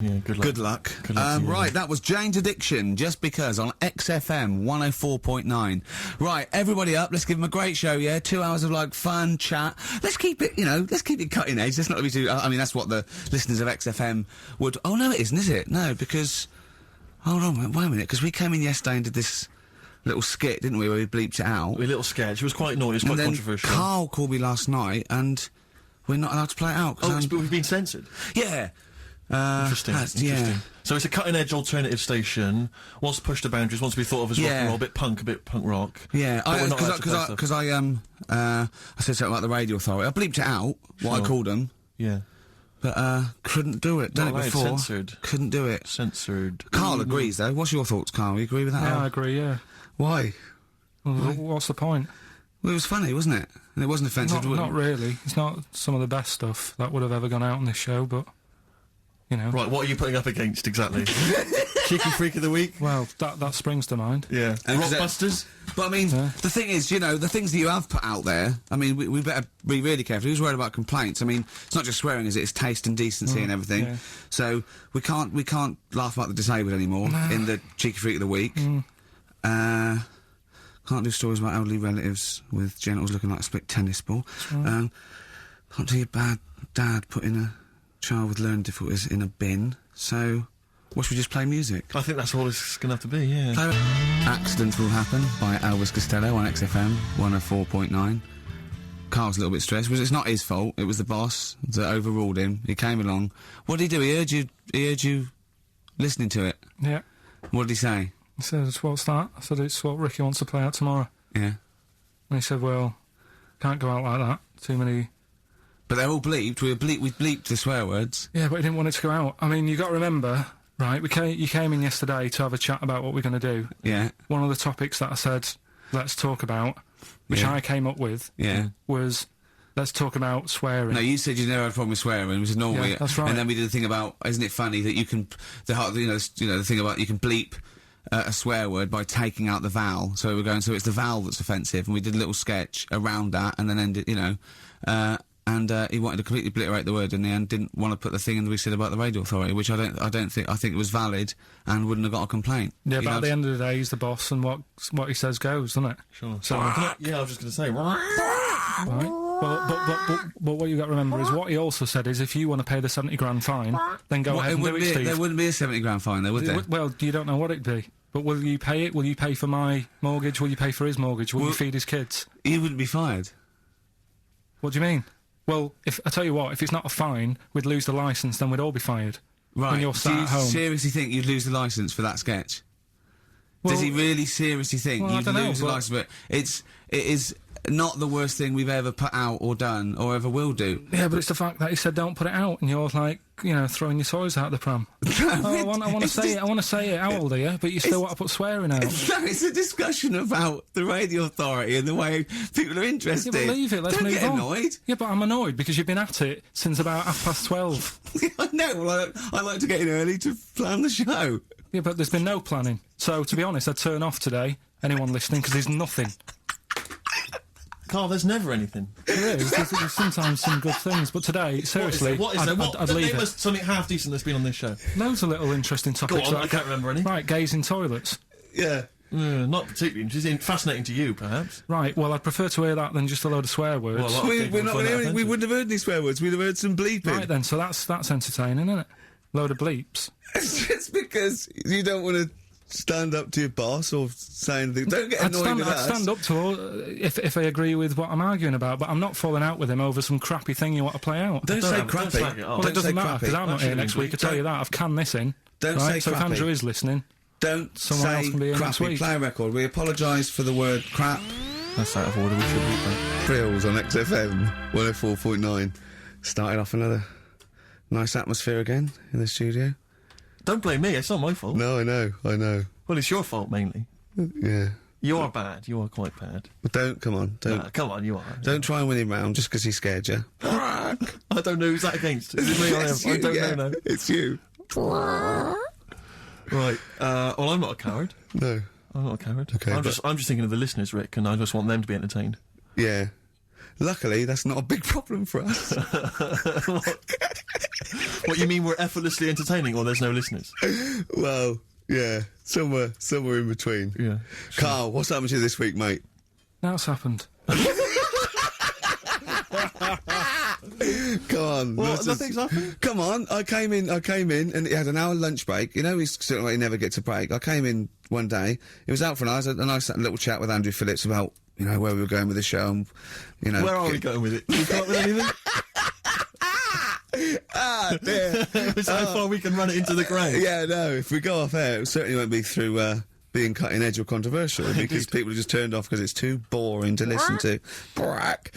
Yeah, good luck. Good luck. Good luck to you. Right, that was Jane's Addiction, Just Because, on XFM 104.9. Right, everybody up, let's give them a great show, yeah? 2 hours of, like, fun, chat. Let's keep it, let's keep it cutting edge. Let's not be too... I mean, that's what the listeners of XFM would... Oh, no, it isn't, is it? No, because... Hold on, wait a minute, because we came in yesterday and did this little skit, didn't we, where we bleeped it out. A little sketch. It was quite naughty, it was quite controversial. Karl called me last night, and we're not allowed to play it out. Oh, but we've been censored? Yeah. Interesting. Yeah. So it's a cutting-edge alternative station, wants to push the boundaries, wants to be thought of as rock and roll, a bit punk rock. Yeah, because I said something about the radio authority. I bleeped it out, what I called them. Yeah. But, couldn't do it. Done it before. Censored. Couldn't do it. Censored. Karl agrees, though. What's your thoughts, Karl? You agree with that? Yeah, I agree, yeah. Why? Well, what's the point? Well, it was funny, wasn't it? And it wasn't offensive. Not really. It's not some of the best stuff that would have ever gone out on this show, but... Right, what are you putting up against, exactly? Cheeky Freak of the Week? Well, that springs to mind. Yeah. Rockbusters? But, I mean, the thing is, the things that you have put out there, I mean, we better be really careful. Who's worried about complaints? I mean, it's not just swearing, is it? It's taste and decency and everything. Yeah. So, we can't laugh about the disabled anymore in the Cheeky Freak of the Week. Can't do stories about elderly relatives with genitals looking like a split tennis ball. Can't do your bad dad putting a child with learning difficulties in a bin. So, what should we just play music? I think that's all it's gonna have to be, yeah. Accidents Will Happen by Elvis Costello on XFM 104.9. Karl's a little bit stressed, because it's not his fault, it was the boss that overruled him. He came along. What did he do? He heard you listening to it? Yeah. What did he say? He said, what's that? I said, it's what Ricky wants to play out tomorrow. Yeah. And he said, well, can't go out like that. Too many... But they're all bleeped. We bleeped the swear words. Yeah, but he didn't want it to go out. I mean, you got to remember, right, you came in yesterday to have a chat about what we're going to do. Yeah. One of the topics that I said, let's talk about, which I came up with, was... Let's talk about swearing. No, you said you never had a problem with swearing, which is normal. Yeah, that's right. And then we did the thing about, isn't it funny that you can, the thing about you can bleep a swear word by taking out the vowel. So we're going, so it's the vowel that's offensive, and we did a little sketch around that, and then ended, and he wanted to completely obliterate the word in the end, didn't want to put the thing in that we said about the radio authority, which I think it was valid and wouldn't have got a complaint. Yeah, but at the end of the day, he's the boss, and what he says goes, doesn't it? Sure. So, yeah, I was just going to say, right. But what you got to remember is what he also said is if you want to pay the 70 grand fine, then go ahead and do it, Steve. There wouldn't be a 70 grand fine there, would there? Well, you don't know what it'd be. But will you pay it? Will you pay for my mortgage? Will you pay for his mortgage? Will you feed his kids? He wouldn't be fired. What do you mean? Well, I tell you what, if it's not a fine, we'd lose the licence, then we'd all be fired. Right. When you're sat at home. Do you seriously think you'd lose the licence for that sketch? Well, does he really seriously think you'd lose the licence? But it is not the worst thing we've ever put out or done or ever will do. Yeah, but it's the fact that he said don't put it out, and you're like, throwing your toys out the pram. I want to say it. I want to say it. How old are you? But you still want to put swearing out. It's a discussion about the radio authority and the way people are interested. Yeah, but leave it. Let's don't move get on. Annoyed. Yeah, but I'm annoyed because you've been at it since about 12:30. I know. Well, I like to get in early to plan the show. Yeah, but there's been no planning. So to be honest, I'd turn off today. Anyone listening, because there's nothing. Karl, there's never anything. There is. There's sometimes some good things, but today, seriously, what is there? I'd leave it. Something half decent that's been on this show. Loads of little interesting topics. Go on, I can't remember any. Right, gays in toilets. Yeah. Not particularly interesting. Fascinating to you, perhaps. Right, well, I'd prefer to hear that than just a load of swear words. Well, we wouldn't have heard any swear words. We'd have heard some bleeping. Right then, so that's entertaining, isn't it? Load of bleeps. It's just because you don't want to stand up to your boss or say anything. Don't get annoyed with us. I'd stand up to her if I agree with what I'm arguing about, but I'm not falling out with him over some crappy thing you want to play out. Don't say crappy. Well, it doesn't matter, because I'm not here next week, I tell you that. I've canned this in. Don't say so crappy. If Andrew is listening, don't someone else can be here next crappy. week. Play a record. We apologise for the word crap. That's out of order, we should be. Frills on XFM 104.9. Started off another nice atmosphere again in the studio. Don't blame me, it's not my fault. No, I know. Well, it's your fault, mainly. Yeah. You are bad, you are quite bad. But come on. Come on, you are. Don't try and win him round just because he scared you. I don't know who's that against. Is it me or him? I don't know now. It's you. Right, well, I'm not a coward. No. I'm not a coward. Okay, I'm just thinking of the listeners, Rick, and I just want them to be entertained. Yeah. Luckily, that's not a big problem for us. What, you mean we're effortlessly entertaining, or there's no listeners? Well, yeah, somewhere in between. Yeah. Carl, what's happened to you this week, mate? Now it's happened. Come on. What? Nothing's happened? Come on. I came in, and he had an hour lunch break. You know, he's sort of like he never gets a break. I came in one day. He was out for an hour. A nice little chat with Andrew Phillips about, you know, where we were going with the show. And, you know, Where are we going with it? Can we come up with anything? dear. It's how far we can run it into the grave. Yeah, no. If we go off air, it certainly won't be through being cutting edge or controversial, because people have just turned off because it's too boring to listen to. But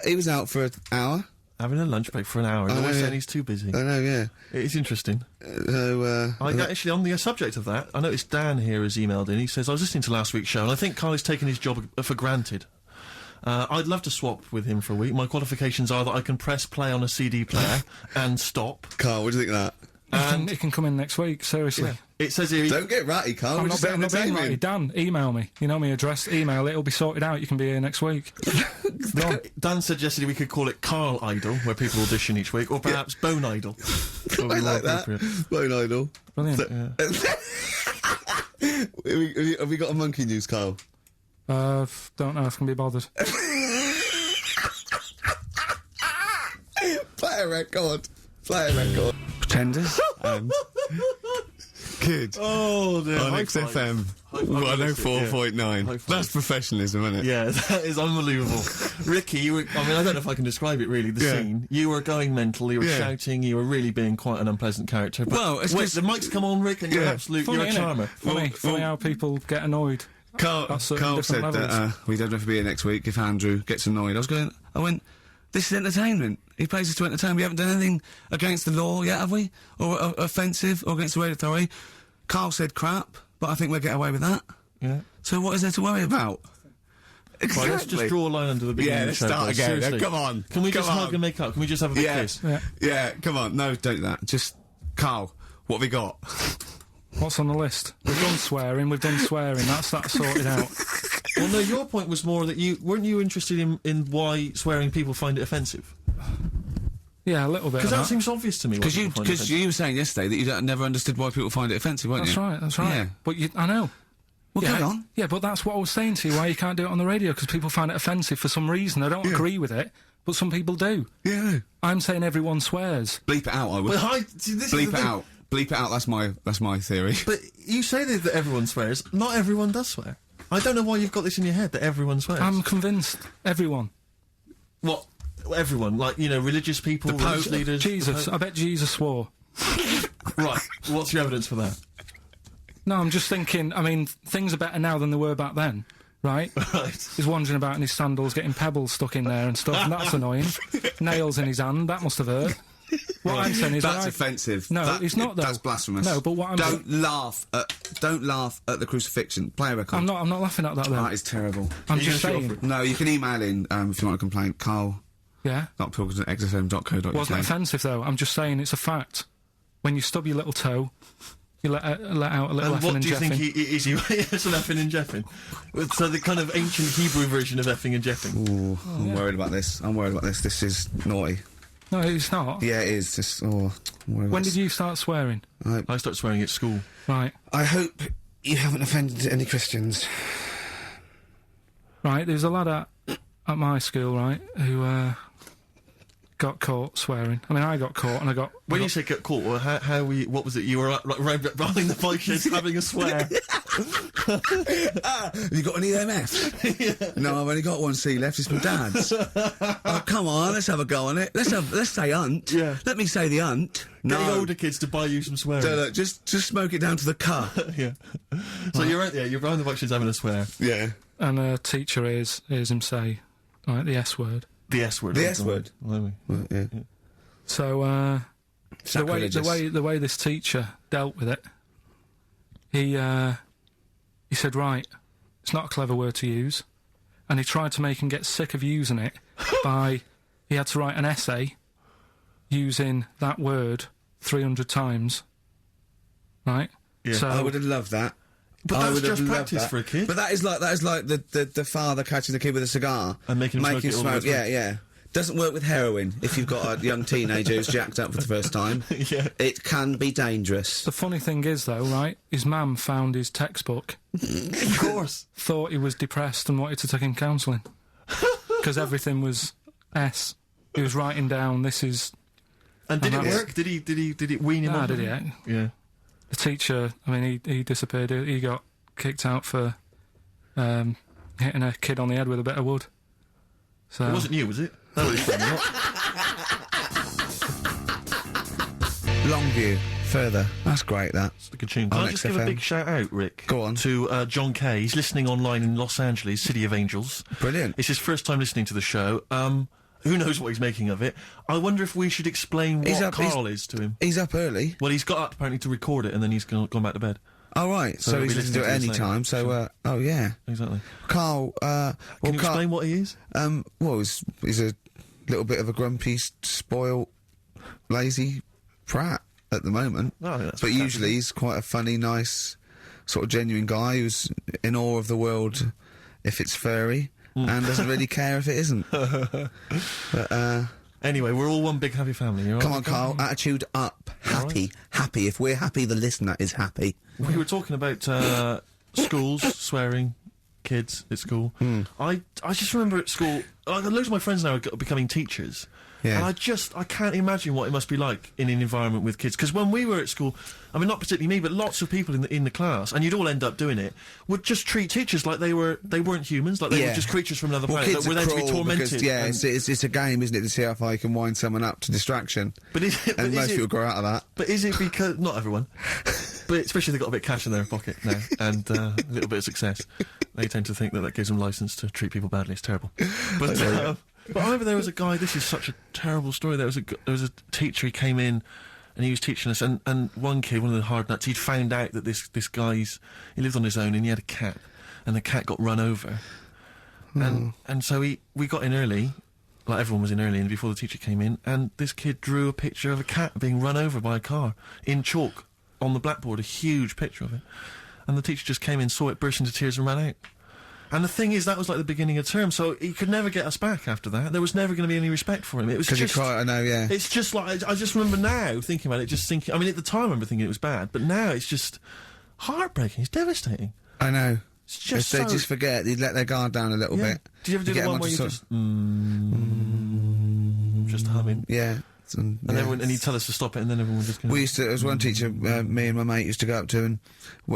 he was out for an hour. Having a lunch break for an hour, and always saying he's too busy. I know, yeah. It's interesting. So, Actually, on the subject of that, I noticed Dan here has emailed in. He says, I was listening to last week's show, and I think Carl is taking his job for granted. I'd love to swap with him for a week. My qualifications are that I can press play on a CD player and stop. Carl, what do you think of that? And it can come in next week, seriously. Yeah. It says here... Don't get ratty, Carl. I'm not being ratty. Dan, email me. You know my address. Email, it'll be sorted out. You can be here next week. Dan suggested we could call it Carl Idol, where people audition each week, or perhaps Bone Idol. I like that. Bone Idol. Brilliant. Have we got a monkey news, Carl? Don't know if I can be bothered. Play a record. Pretenders. Good. Oh, dear. On XFM 104.9. That's professionalism, isn't it? Yeah, that is unbelievable. Ricky, I don't know if I can describe it really, the scene. You were going mental, you were shouting, you were really being quite an unpleasant character. But well, wait, the mic's come on, Rick, and you're you're a charmer. Funny how people get annoyed. Carl said that we don't have to be here next week if Andrew gets annoyed. I went, this is entertainment. He pays us to entertain. We haven't done anything against the law yet, have we? Or offensive, or against the radio authority. Carl said crap, but I think we'll get away with that. Yeah. So what is there to worry about? Exactly. Right, let's just draw a line under the beginning of the show. Start again. Seriously. Come on. Can we just hug and make up? Can we just have a big kiss? Yeah, come on. No, don't do that. Just, Carl, what have we got? What's on the list? We've done swearing. That's sorted out. Well, no, your point was more that weren't you interested in why swearing people find it offensive? Yeah, a little bit. Because that seems obvious to me. Because you were saying yesterday that you never understood why people find it offensive, weren't you? That's right. Yeah. But I know. Well, carry on. Yeah, but that's what I was saying to you, why you can't do it on the radio, because people find it offensive for some reason. I don't agree with it, but some people do. Yeah. I'm saying everyone swears. Bleep it out, I would. Well, bleep it out. Bleep it out, that's my theory. But you say that everyone swears. Not everyone does swear. I don't know why you've got this in your head, that everyone swears. I'm convinced. Everyone. What? Everyone? Like, you know, religious people, religious leaders? Jesus. I bet Jesus swore. Right. What's your evidence for that? No, I'm just thinking, I mean, things are better now than they were back then. Right? Right. He's wandering about in his sandals, getting pebbles stuck in there and stuff, and that's annoying. Nails in his hand, that must have hurt. What I'm saying is that's offensive. No, it's not though. That's blasphemous. No, but what I'm don't laugh at the crucifixion. Play a record. I'm not laughing at that though. That is terrible. I'm just saying. No, you can email in if you want to complain. Carl. Yeah. .pilkington@xfm.co.uk. Wasn't offensive though. I'm just saying it's a fact. When you stub your little toe, you let out a little effing and jeffing. What do you think is you? It's an effing and jeffing. So the kind of ancient Hebrew version of effing and jeffing. Ooh, I'm worried about this. This is naughty. No, it's not. Yeah, it is. Just, when did you start swearing? I started swearing at school. Right. I hope you haven't offended any Christians. Right, there's a lad at my school, right, who got caught swearing. I mean, I got caught and I got... When you say get caught, well, what was it? You were right behind the bike sheds having a swear. Have you got any MF? Yeah. No, I've only got one C left. It's my dad's. Oh, come on, let's have a go on it. Let's say hunt. Yeah. Let me say the hunt. Getting older kids to buy you some swearing. No, just smoke it down to the car. Yeah. So you're right there. You're behind the bike sheds having a swear. Yeah. And a teacher hears him say, right, the S word. The S word. The S word. Well, yeah. So the way this teacher dealt with it, he said, right, it's not a clever word to use, and he tried to make him get sick of using it by he had to write an essay using that word 300 times. Right? Yeah. So I would have loved that. But that's just practice for a kid. But that is like the father catching the kid with a cigar and making him smoke. Yeah. Doesn't work with heroin if you've got a young teenager who's jacked up for the first time. Yeah. It can be dangerous. The funny thing is, though, right, his mum found his textbook. Of course. Thought he was depressed and wanted to take him counselling. Because everything was S. He was writing down, this is... And did it work? Did it wean him off? Did he? Yeah. The teacher, I mean, he disappeared. He got kicked out for hitting a kid on the head with a bit of wood. So It wasn't you, was it? That was funny. Longview, further. That's great, that. It's a good tune. Can I just give a big shout out, Rick? Go on. To John Kay. He's listening online in Los Angeles, City of Angels. Brilliant. It's his first time listening to the show. Who knows what he's making of it? I wonder if we should explain what Carl is to him. He's up early. Well, he's got up apparently to record it, and then he's gone back to bed. Oh, right. So he's listening to it any time. So, oh, yeah. Exactly. Carl, Can you explain what he is? Well, he's a little bit of a grumpy, spoiled, lazy prat at the moment. Oh, I think that's but usually he's quite a funny, nice, sort of genuine guy who's in awe of the world if it's furry and doesn't really care if it isn't. But, anyway, we're all one big happy family. Come on, Carl, attitude up. Happy. Happy. If we're happy, the listener is happy. We were talking about schools, swearing, kids at school. I just remember at school, loads of my friends now are becoming teachers. Yeah. And I can't imagine what it must be like in an environment with kids. Because when we were at school, I mean, not particularly me, but lots of people in the class, and you'd all end up doing it, would just treat teachers like they weren't humans, like they were just creatures from another planet that were there to be tormented. Because, it's a game, isn't it, to see how far you can wind someone up to distraction. But most people grow out of that. But is it because... Not everyone. But especially if they've got a bit of cash in their pocket now, and a little bit of success. They tend to think that gives them licence to treat people badly. It's terrible. But I remember there was a guy, this is such a terrible story, there was a teacher, he came in and he was teaching us, and one kid, one of the hard nuts, he'd found out that this guy, he lived on his own and he had a cat, and the cat got run over. And so we got in early, like everyone was in early, and before the teacher came in, and this kid drew a picture of a cat being run over by a car, in chalk, on the blackboard, a huge picture of it. And the teacher just came in, saw it, burst into tears and ran out. And the thing is, that was like the beginning of term, so he could never get us back after that. There was never going to be any respect for him. It was just... I know, yeah. It's just like, I just remember now, thinking about it, just thinking... I mean, at the time I remember thinking it was bad, but now it's just heartbreaking. It's devastating. I know. It's just They just forget, they let their guard down a little bit. Did you ever do the one where you just humming? Yeah. And he'd tell us to stop it, and then everyone would just go... We used to, there was one teacher, me and my mate used to go up to,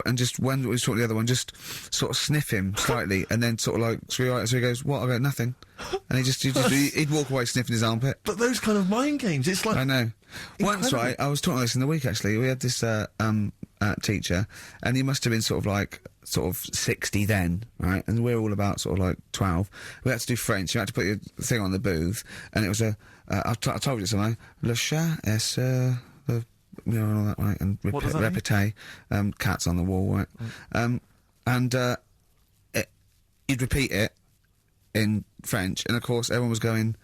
and just, when we saw the other one, just sort of sniff him slightly, and then sort of like, so he goes, what? I go, nothing. And he'd walk away sniffing his armpit. But those kind of mind games, it's like... I know. Incredible. Once, right, I was talking about this in the week, actually, we had this, teacher, and he must have been sort of 60 then, right? And we're all about sort of like 12. We had to do French. You had to put your thing on the booth, and it was I told you something. Le chat est the, you know, all that, right? And répété, cats on the wall, right? He'd repeat it in French, and of course everyone was going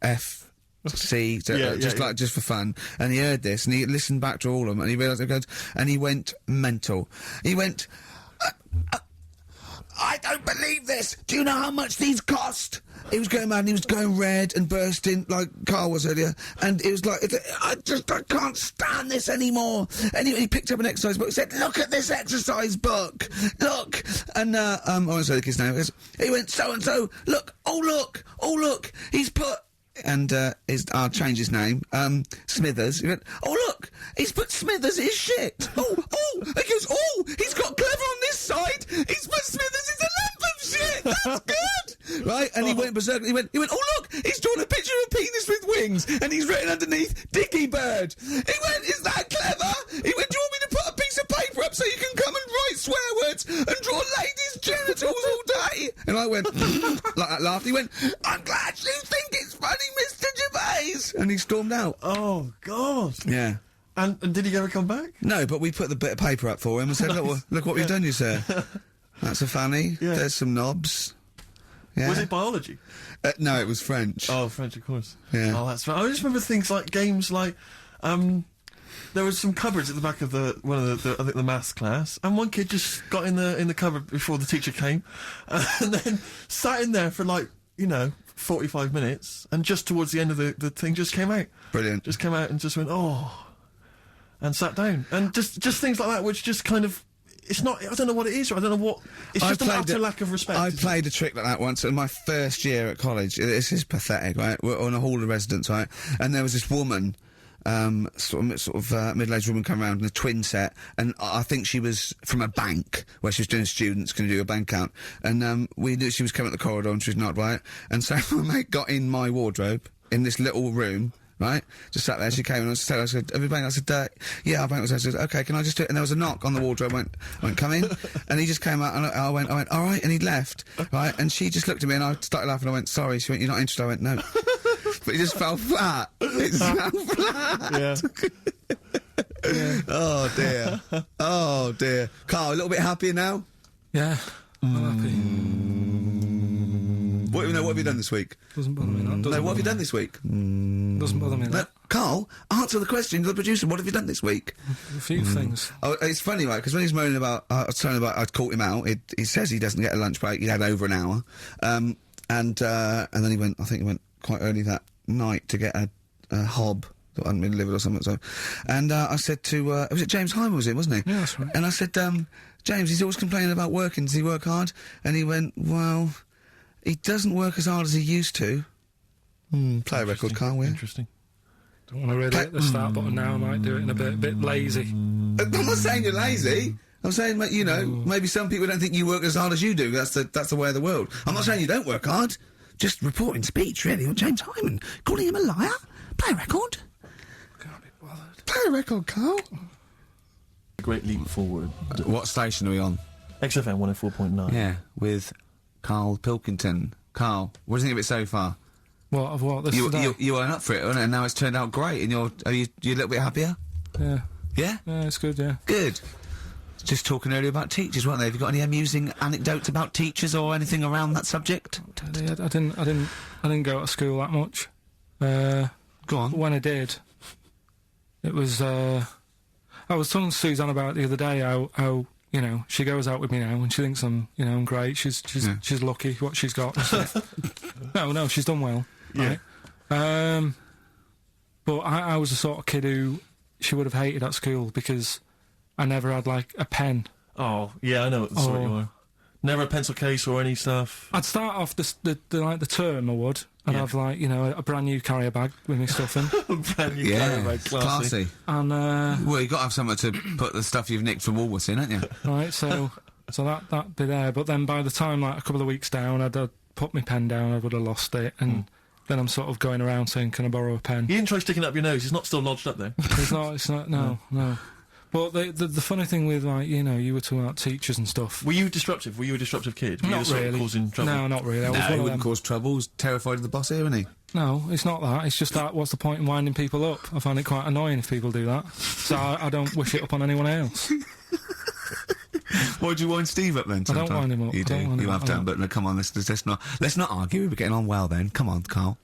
F. C, just for fun, and he heard this, and he listened back to all of them, and he realised it goes, and he went mental. He went, I don't believe this. Do you know how much these cost? He was going mad, and he was going red and bursting like Carl was earlier, and it was like, I can't stand this anymore. Anyway, he picked up an exercise book. He said, "Look at this exercise book. Look." And I won't say the kid's name. He went, so and so. Look. Oh look. He's put. And I'll change his name, Smithers. He went, oh look, he's put Smithers in his shit. Oh, he goes, oh, he's got Clever on this side. He's put Smithers in a lump of shit. That's good, right? And he went berserk. He went, oh look, he's drawn a picture of a penis with wings, and he's written underneath Dicky Bird. He went, is that clever? He went, do you want me to put a piece of paper up so you can come and write swear words and draw ladies' genitals all day? And I went, like that laughed. He went, I'm glad you think it's funny, Mr. Gervais. And he stormed out. Oh, God. Yeah. And did he ever come back? No, but we put the bit of paper up for him and said, look what we've done, you sir. That's a fanny. Yeah. There's some knobs. Yeah. Was it biology? No, it was French. Oh, French, of course. Yeah. Oh, that's right. I just remember things like games like, there was some cupboards at the back of I think the maths class, and one kid just got in the cupboard before the teacher came, and then sat in there for like, 45 minutes, and just towards the end of the thing, just came out. Brilliant. Just came out and just went, oh, and sat down. And just things like that, which just kind of, it's not, I don't know what it is, or I don't know what, it's just an utter lack of respect. I played a trick like that once in my first year at college. This is pathetic, right? We're on a hall of residence, right? And there was this woman, sort of middle-aged woman come around in a twin set, and I think she was from a bank where she was doing students going to do a bank account, and we knew she was coming up the corridor and she was not right, and so my mate got in my wardrobe in this little room, right, just sat there. She came and I said, have you banked? I said, yeah, I banked. I said, okay, can I just do it? And there was a knock on the wardrobe. I went, come in. And he just came out, and I went, all right, and he left, right, and she just looked at me, and I started laughing. I went, sorry. She went, you're not interested? I went, no. But it just fell flat. It fell flat. Yeah. Yeah. Oh dear. Oh dear. Carl, a little bit happier now? Yeah. I'm happy. What have you done this week? Doesn't bother me that. No, what have you done this week? Doesn't bother me No, that. Carl, answer the question. You're the producer. What have you done this week? A few things. Oh, it's funny, right? Because when he's moaning about, I was telling about, I'd caught him out. He says he doesn't get a lunch break. He had over an hour, and then he went. I think he went quite early that night to get a hob that hadn't been delivered or something. So, and I said to, was it James Hyman? Was it? Wasn't he? Yeah, that's right. And I said, James, he's always complaining about working. Does he work hard? And he went, well, he doesn't work as hard as he used to. Play a record, Carl. Will you? Interesting. Don't want to really hit the start button now. I might do it in a bit lazy. I'm not saying you're lazy. I'm saying, mate, you know, maybe some people don't think you work as hard as you do. That's the way of the world. I'm not saying you don't work hard. Just reporting speech, really, on James Hyman. Calling him a liar. Play a record. Can't be bothered. Play a record, Carl. A great leap forward. What station are we on? XFM 104.9. Yeah, with Karl Pilkington. Carl, what do you think of it so far? What? Of what? This You weren't up for it, weren't it? And now it's turned out great, and you're a little bit happier? Yeah. Yeah? Yeah, it's good, yeah. Good. Just talking earlier about teachers, weren't they? Have you got any amusing anecdotes about teachers or anything around that subject? I didn't go to school that much. Go on. When I did, it was, I was talking to Suzanne about it the other day, how, you know, she goes out with me now and she thinks I'm great. She's lucky what she's got. And stuff. No, she's done well. Yeah. Right? But I was the sort of kid who she would have hated at school because I never had, like, a pen. Oh, yeah, I know what sort you are. Never a pencil case or any stuff. I'd start off the term, I would. I'd have, like, you know, a brand new carrier bag with my stuff in. Brand new carrier bag, classy. And, well, you've got to have somewhere to put the stuff you've nicked from Woolworths in, haven't you? Right, so that'd be there. But then by the time, like, a couple of weeks down, I'd put my pen down, I would have lost it, and then I'm sort of going around saying, can I borrow a pen? You didn't try sticking it up your nose, it's not still lodged up there. It's not, no. But the funny thing with, like, you know, you were talking about teachers and stuff. Were you disruptive? Were you a disruptive kid? Were you Not the sort really. of causing trouble? No, not really. I was No, one he of wouldn't them. cause trouble. He's terrified of the boss here, isn't he? No, it's not that. It's just that, what's the point in winding people up? I find it quite annoying if people do that. So I don't wish it up on anyone else. Why do you wind Steve up then? I don't wind him up. You do. You have done, but no, come on, let's not argue. We're getting on well then. Come on, Carl.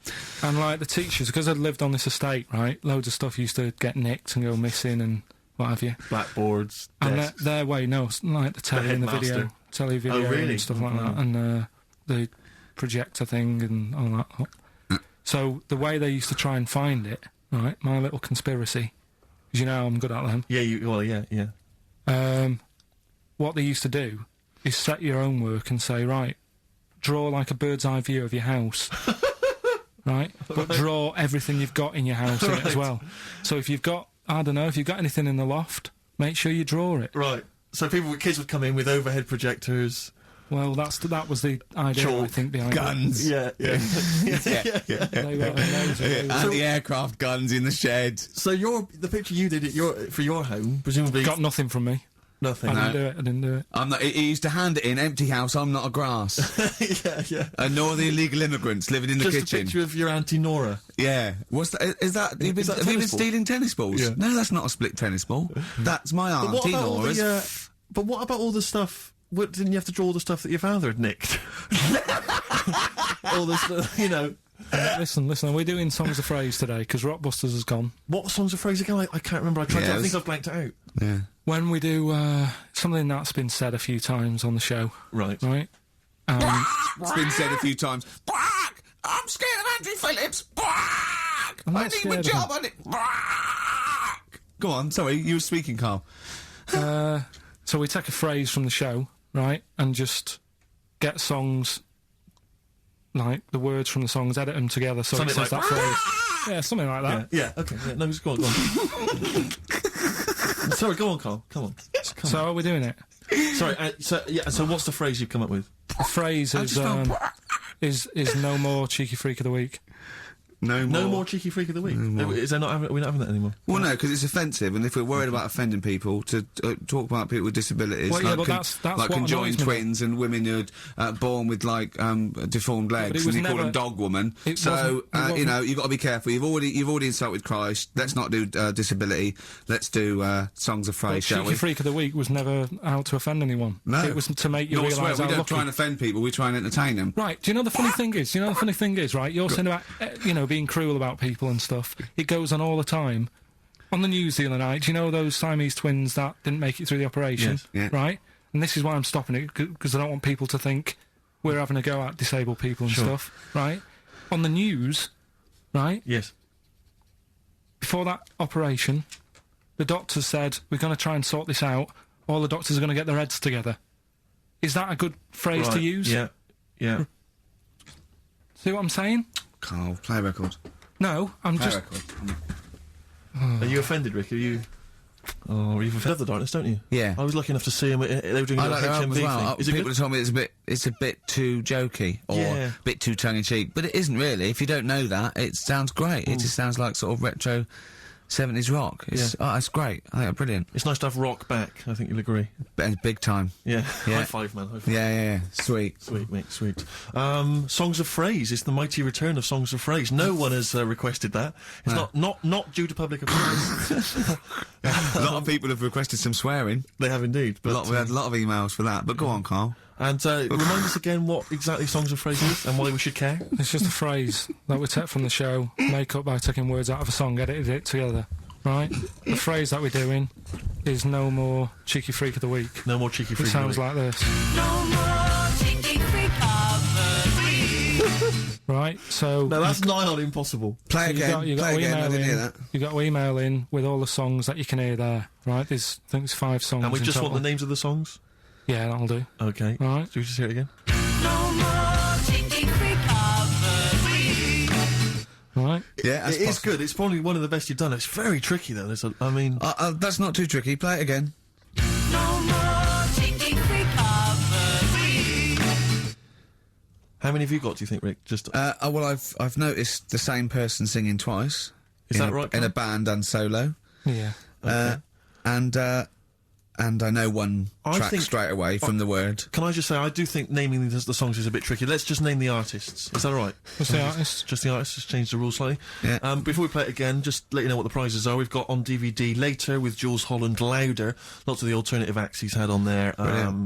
And, like, the teachers, because I'd lived on this estate, right, loads of stuff used to get nicked and go missing and what have you. Blackboards, And desks. their way, no, like the telly and the video. Telly, video, Oh, really? and stuff like that. And the projector thing and all that. So the way they used to try and find it, right, my little conspiracy, because you know I'm good at them. Yeah, yeah. What they used to do is set your own work and say, right, draw like a bird's eye view of your house. Right? But draw everything you've got in your house in it as well. So if you've got, I don't know, if you've got anything in the loft, make sure you draw it. Right. So kids would come in with overhead projectors. Well, that was the idea, Chalk. I think, behind Guns. Yeah. it. They were amazing. Anti-aircraft guns in the shed. So the picture you did for your home, presumably Got nothing from me. nothing. I didn't do it. I'm not. He used to hand it in, empty house. I'm not a grass. yeah. And nor the illegal immigrants living in the Just kitchen. a picture of your Auntie Nora. Yeah. What's that? Is that? Have you that a been tennis ball? stealing tennis balls? Yeah. No, that's not a split tennis ball. That's my But what auntie about all Nora's. but what about all the stuff? What, didn't you have to draw all the stuff that your father had nicked? All this, you know. Listen, we're doing Songs of Phrase today, because Rockbusters has gone. What songs of phrase again? I can't remember. I tried to. I Yes. think I've blanked it out. Yeah. When we do something that's been said a few times on the show, Right. right? It's been said a few times. I'm scared of Andrew Phillips. I'm I not need scared my of job. him. I need... Go on, sorry, you were speaking, Carl. So we take a phrase from the show, right, and just get songs, like the words from the songs, edit them together so Something it says like, that phrase. Yeah, something like that. Yeah, okay. Yeah, no, just go on, go on. Sorry, go on, Carl. Come on. So are we doing it? Sorry, so what's the phrase you've come up with? The phrase is no more cheeky freak of the week. No more cheeky freak of the week. Is there not? We're not having that anymore. Well, no, because it's offensive, and if we're worried about offending people, to talk about people with disabilities, Well, yeah, like, but that's like what conjoined annoys me. twins and women who are born with like deformed legs, was and you call never- them dog woman. it So wasn't- it you wasn't- know, you've got to be careful. You've already insulted Christ. Let's not do disability. Let's do songs of praise, shall Cheeky we? freak of the week was never out to offend anyone. No. It was to make you No, I swear, realise we how don't lucky. try and offend people. We try and entertain them. Right, do you know the funny thing is? Right, you're saying about, being cruel about people and stuff. It goes on all the time. On the news the other night, do you know those Siamese twins that didn't make it through the operation? Yes. Yeah. Right? And this is why I'm stopping it, because I don't want people to think we're having a go at disabled people and stuff, right? On the news, right, Yes. before that operation, the doctors said, we're going to try and sort this out. All the doctors are going to get their heads together. Is that a good phrase to Right, use? Yeah. See what I'm saying? Carl, play a record. No, I'm Play a just... record. Are you offended, Rick? Are you? Oh, you've offended the darkness, don't you? Yeah. I was lucky enough to see him. They were doing I a like their album HMV as well. thing. Is it People good? have told me it's a bit too jokey or Yeah. a bit too tongue-in-cheek, but it isn't really. If you don't know that, it sounds great. It just sounds like sort of retro 70s rock. It's great. I think it's brilliant. It's nice to have rock back. I think you'll agree. Big time. Yeah. Yeah. High five, man. High five. Yeah. Sweet. Sweet, mate, sweet. Songs of Phrase. It's the mighty return of Songs of Phrase. No one has requested that. It's not due to public appearance. A lot of people have requested some swearing. They have indeed. But, We had a lot of emails for that. But go on, Carl. and remind us again what exactly Songs of Phrase is and why we should care. It's just a phrase that we take from the show, make up by taking words out of a song, edited it together, right? The phrase that we're doing is no more cheeky freak of the week. No more cheeky It freak. sounds like this. No more cheeky freak of the week. Right, so... No, that's nigh on impossible. Play again. You got Play to again. I email didn't hear in. that. You got to email in with all the songs that you can hear there, right? I think there's 5 songs. And we in just total. want the names of the songs? Yeah, that'll do. Okay. All right. Should we just hear it again? No more cheeky freak of the week. Right. Yeah, It is good. It's probably one of the best you've done. It's very tricky, though. That's not too tricky. Play it again. No more cheeky freak of the week. How many have you got, do you think, Rick? Just Well, I've noticed the same person singing twice. Is that right, In a Carl? band and solo. Yeah. And I know one I track think- straight away from the word. Can I just say, I do think naming the songs is a bit tricky. Let's just name the artists. Is that all right? What's the artist? Just the artists, just change the rules slightly. Yeah. Before we play it again, just let you know what the prizes are. We've got on DVD Later with Jules Holland Louder. Lots of the alternative acts he's had on there. A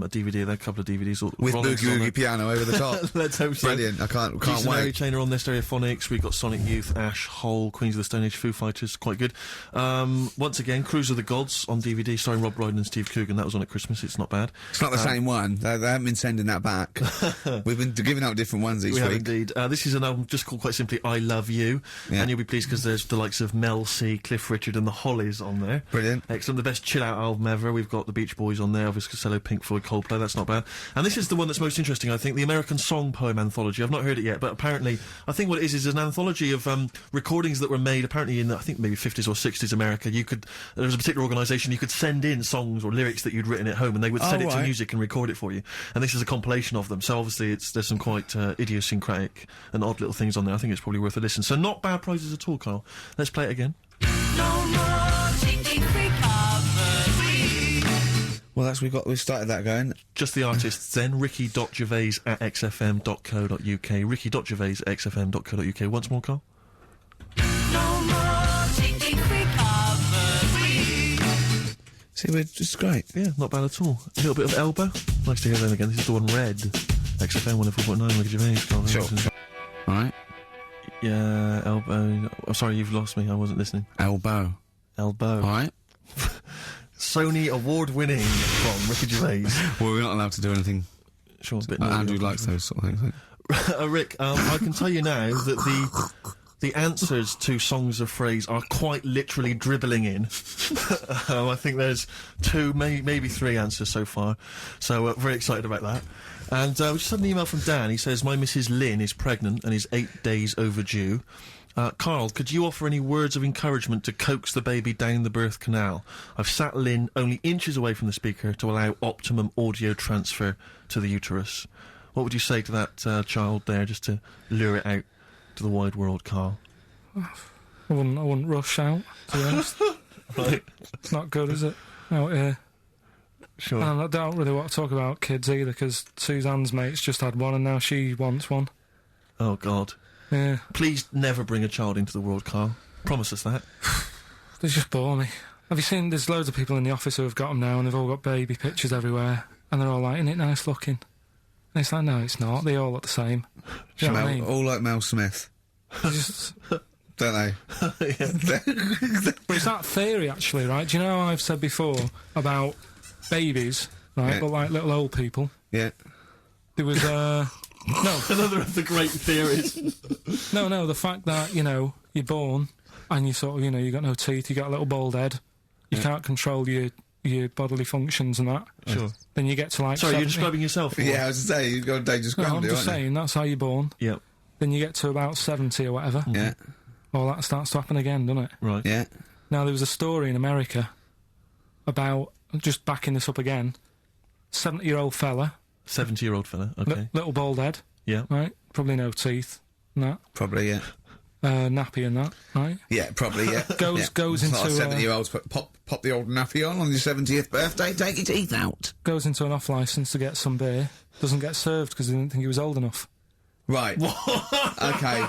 DVD, there, a couple of DVDs. With Rollins Boogie on Woogie there. piano over the top. Let's hope so. Brilliant. I can't Jason Mary wait. Chain are on there, Stereophonics. We've got Sonic Youth, Ash, Hole, Queens of the Stone Age, Foo Fighters, quite good. Once again, Cruise of the Gods on DVD, starring Rob Brydon and Steve Coogan. That was on at Christmas. It's not bad. It's not the same one. They haven't been sending that back. We've been giving out different ones each We have week. indeed. This is an album just called quite simply I Love You. Yeah. And you'll be pleased because there's the likes of Mel C, Cliff Richard and the Hollies on there. Brilliant. Excellent. The best chill-out album ever. We've got the Beach Boys on there, Elvis Costello, Pink Floyd, Coldplay. That's not bad. And this is the one that's most interesting, I think, the American Song Poem Anthology. I've not heard it yet, but apparently, I think what it is an anthology of recordings that were made apparently in, I think, maybe 50s or 60s America. There was a particular organisation, you could send in songs or lyrics that you'd written at home and they would set it to right. music and record it for you. And this is a compilation of them. So obviously there's some quite idiosyncratic and odd little things on there. I think it's probably worth a listen. So not bad prizes at all, Carl. Let's play it again. No more cheeky freak of the week. Well, we've started that going. Just the artists then, ricky.gervais at xfm.co.uk, ricky.gervais@xfm.co.uk. Once more, Carl. No more cheeky freak of the week. See, it's great. Yeah, not bad at all. A little bit of Elbow. Nice to hear them again. This is the one Red. XFM 104.9, Ricky Gervais. Carl Sure. Hamilton. All right. Yeah, Elbow. Oh, sorry, you've lost me. I wasn't listening. Elbow. Elbow. All right. Sony award-winning from Ricky Gervais. Well, we're not allowed to do anything Sure, a bit Andrew likes those sort of things. Rick, I can tell you now that the answers to songs of phrase are quite literally dribbling in. I think there's 2, maybe 3 answers so far. So very excited about that. And we just had an email from Dan. He says, my Mrs. Lynn is pregnant and is 8 days overdue. Karl, could you offer any words of encouragement to coax the baby down the birth canal? I've sat Lynn only inches away from the speaker to allow optimum audio transfer to the uterus. What would you say to that child there, just to lure it out to the wide world, Karl? I wouldn't rush out, to be honest. Right. It's not good, is it? Out here. Sure. And I don't really want to talk about kids either, because Suzanne's mate's just had one and now she wants one. Oh, God. Yeah. Please never bring a child into the world, Karl. Promise us that. They just bore me. Have you seen, there's loads of people in the office who have got them now and they've all got baby pictures everywhere and they're all like, isn't it nice looking? And it's like, no, it's not. They all look the same. Do you know what I mean? All like Mel Smith. Just, Don't they? but it's that theory, actually, right? Do you know how I've said before about babies, right, Yeah. but like little old people? Yeah. There was, no, Another of the great theories. no, the fact that, you know, you're born and you sort of, you know, you got no teeth, you got a little bald head, you can't control your bodily functions and that. Sure. Then you get to like Sorry, 70. you're describing yourself? or Yeah, I was to say, you've got a dangerous No, ground, I'm aren't just you? saying, that's how you're born. Yep. Then you get to about 70 or whatever. Yeah. All that starts to happen again, doesn't it? Right. Yeah. Now, there was a story in America about, just backing this up again, 70-year-old fella, 70-year-old fella, okay. little bald head, Yeah. right? Probably no teeth, and that. Probably, yeah. Nappy and that, right? Yeah, probably, yeah. Goes It's into, like 70-year-olds pop the old nappy on your 70th birthday, take your teeth out. Goes into an off-licence to get some beer, doesn't get served because they didn't think he was old enough. Right. Okay.